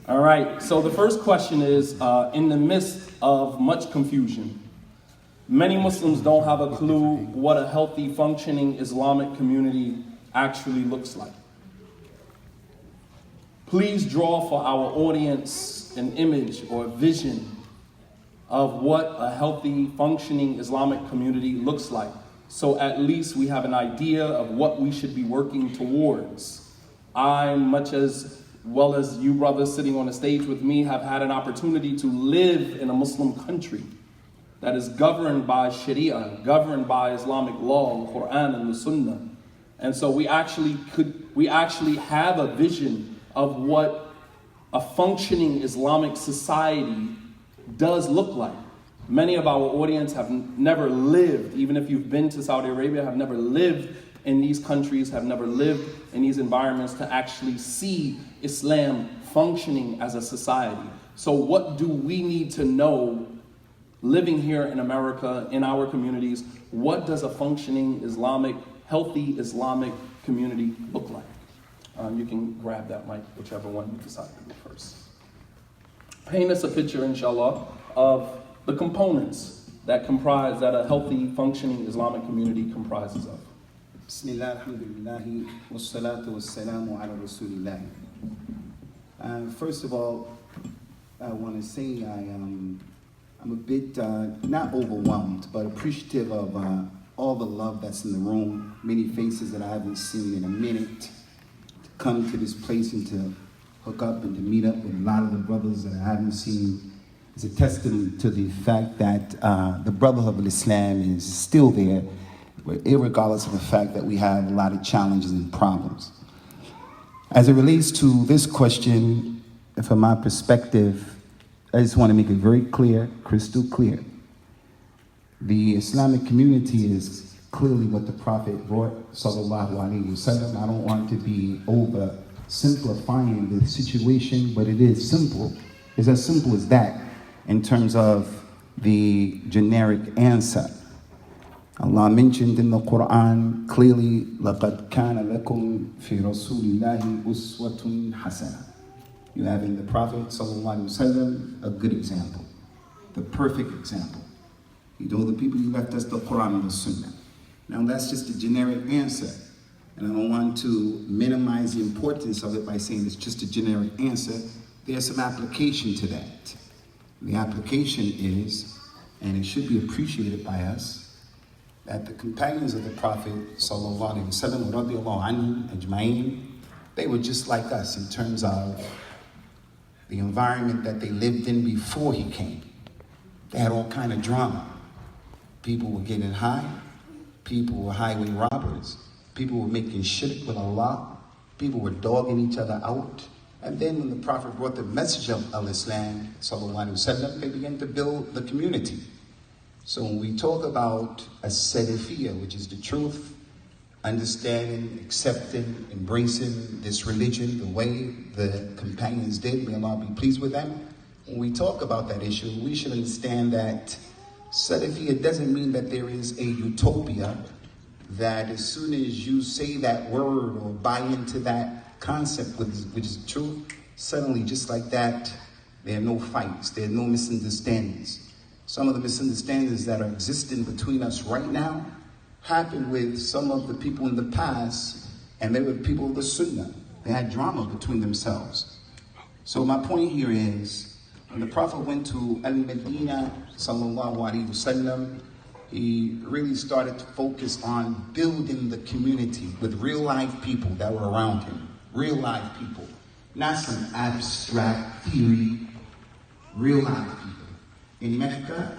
All right, so the first question is, in the midst of much confusion, many Muslims don't have a clue what a healthy, functioning Islamic community actually looks like. Please draw for our audience an image or a vision of what a healthy, functioning Islamic community looks like, so at least we have an idea of what we should be working towards. I, much as well as you brothers sitting on the stage with me, have had an opportunity to live in a Muslim country that is governed by Sharia, governed by Islamic law, the Quran and the Sunnah. And so we actually have a vision of what a functioning Islamic society does look like. Many of our audience have never lived, even if you've been to Saudi Arabia, have never lived in these countries, have never lived in these environments to actually see Islam functioning as a society. So what do we need to know living here in America, in our communities? What does a functioning Islamic, healthy Islamic community look like? You can grab that mic, whichever one you decide to do first. Paint us a picture, inshallah, of the components that a healthy, functioning Islamic community comprises of. Bismillah, alhamdulillah, wassalatu wassalamu ala rasulillah. First of all, I want to say I'm a bit, not overwhelmed, but appreciative of all the love that's in the room, many faces that I haven't seen in a minute, to come to this place and to hook up and to meet up with a lot of the brothers that I haven't seen. It's a testament to the fact that the Brotherhood of Islam is still there, irregardless of the fact that we have a lot of challenges and problems. As it relates to this question, from my perspective, I just want to make it very clear, crystal clear. The Islamic community is clearly what the Prophet brought, sallallahu alaihi wasallam. I don't want to be oversimplifying the situation, but it is simple. It's as simple as that in terms of the generic answer. Allah mentioned in the Quran clearly, لَقَدْ كَانَ لَكُمْ فِي رَسُولِ اللَّهِ أُسْوَةٌ حَسَنَةٌ. You have in the Prophet ﷺ a good example, the perfect example. He told the people, he left us the Quran and the Sunnah. Now that's just a generic answer, and I don't want to minimize the importance of it by saying it's just a generic answer. There's some application to that. The application is, and it should be appreciated by us, that the companions of the Prophet ﷺ, radiallahu anhum ajma'in, they were just like us in terms of the environment that they lived in before he came. They had all kind of drama. People were getting high. People were highway robbers. People were making shirk with Allah. People were dogging each other out. And then when the Prophet brought the message of Islam, sallallahu alaihi wasallam, they began to build the community. So when we talk about a salafiyah, which is the truth, understanding, accepting, embracing this religion the way the companions did, may Allah be pleased with them. When we talk about that issue, we should understand that salafiyah doesn't mean that there is a utopia, that as soon as you say that word or buy into that concept, which is the truth, suddenly just like that, there are no fights, there are no misunderstandings. Some of the misunderstandings that are existing between us right now happened with some of the people in the past, and they were people of the Sunnah. They had drama between themselves. So my point here is, when the Prophet went to Al-Medina, sallallahu alaihi wasallam, he really started to focus on building the community with real life people that were around him. Real life people. Not some abstract theory. Real life people. In Mecca,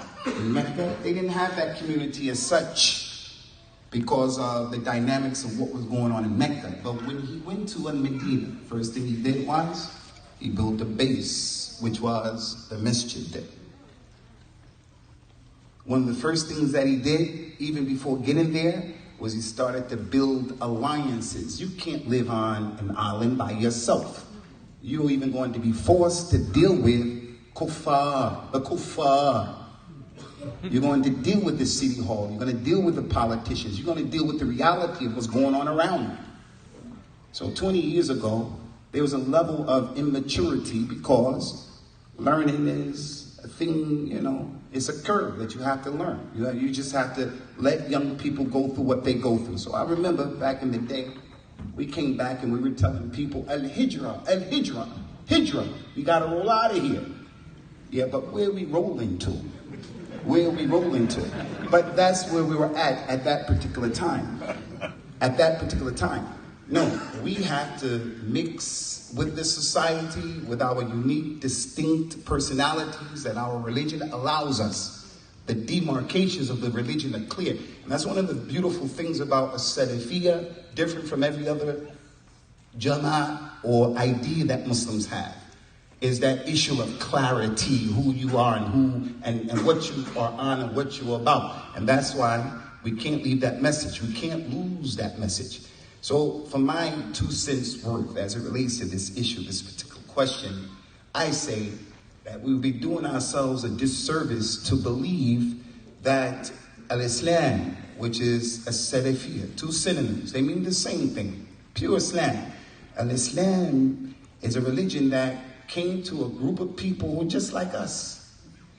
they didn't have that community as such because of the dynamics of what was going on in Mecca. But when he went to Al-Medina, first thing he did was, he built a base, which was the masjid. One of the first things that he did, even before getting there, was he started to build alliances. You can't live on an island by yourself. You're even going to be forced to deal with the kuffar. You're going to deal with the city hall. You're going to deal with the politicians. You're going to deal with the reality of what's going on around you. So 20 years ago, there was a level of immaturity because learning is a thing, it's a curve that you have to learn. You just have to let young people go through what they go through. So I remember back in the day, we came back and we were telling people, al-hijra, al-hijra, hijra, we gotta roll out of here. Yeah, but where are we rolling to? Where are we rolling to? But that's where we were at that particular time. At that particular time. No, we have to mix with this society, with our unique, distinct personalities that our religion allows us. The demarcations of the religion are clear. And that's one of the beautiful things about a Salafiyya, different from every other Jama'ah or idea that Muslims have, is that issue of clarity, who you are and what you are on and what you're about. And that's why we can't leave that message. We can't lose that message. So for my 2 cents worth as it relates to this issue, this particular question, I say that we would be doing ourselves a disservice to believe that al-Islam, which is a Salafiyya, 2 synonyms, they mean the same thing, pure Islam. Al-Islam is a religion that came to a group of people who were just like us.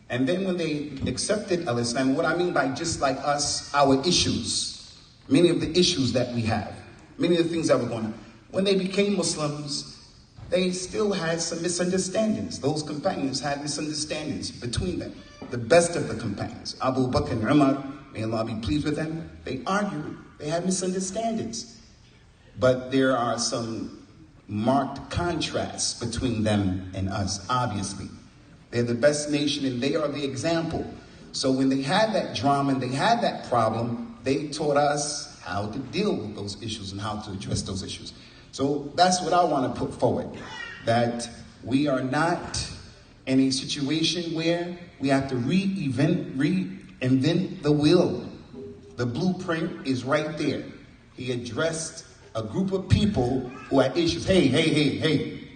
And then when they accepted al-Islam, what I mean by just like us, our issues, many of the issues that we have, many of the things that were going on. When they became Muslims, they still had some misunderstandings. Those companions had misunderstandings between them. The best of the companions, Abu Bakr and Umar, may Allah be pleased with them, they argued, they had misunderstandings. But there are some marked contrasts between them and us, obviously. They're the best nation and they are the example. So when they had that drama and they had that problem, they taught us how to deal with those issues and how to address those issues. So that's what I want to put forward, that we are not in a situation where we have to reinvent the wheel. The blueprint is right there. He addressed a group of people who had issues. Hey.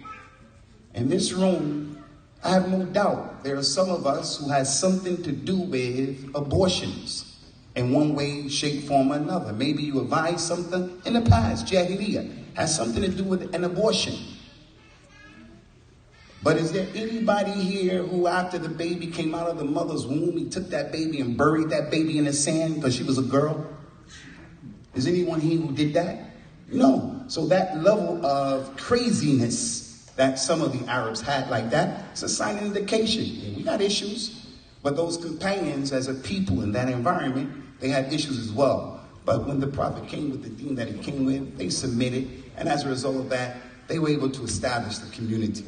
In this room, I have no doubt there are some of us who has something to do with abortions in one way, shape, form, or another. Maybe you advised something in the past, Jahiliyyah, has something to do with an abortion. But is there anybody here who, after the baby came out of the mother's womb, he took that baby and buried that baby in the sand because she was a girl? Is anyone here who did that? No. So that level of craziness that some of the Arabs had like that, it's a sign of indication. Yeah, we got issues. But those companions as a people in that environment, they had issues as well. But when the Prophet came with the deen that he came with, they submitted. And as a result of that, they were able to establish the community.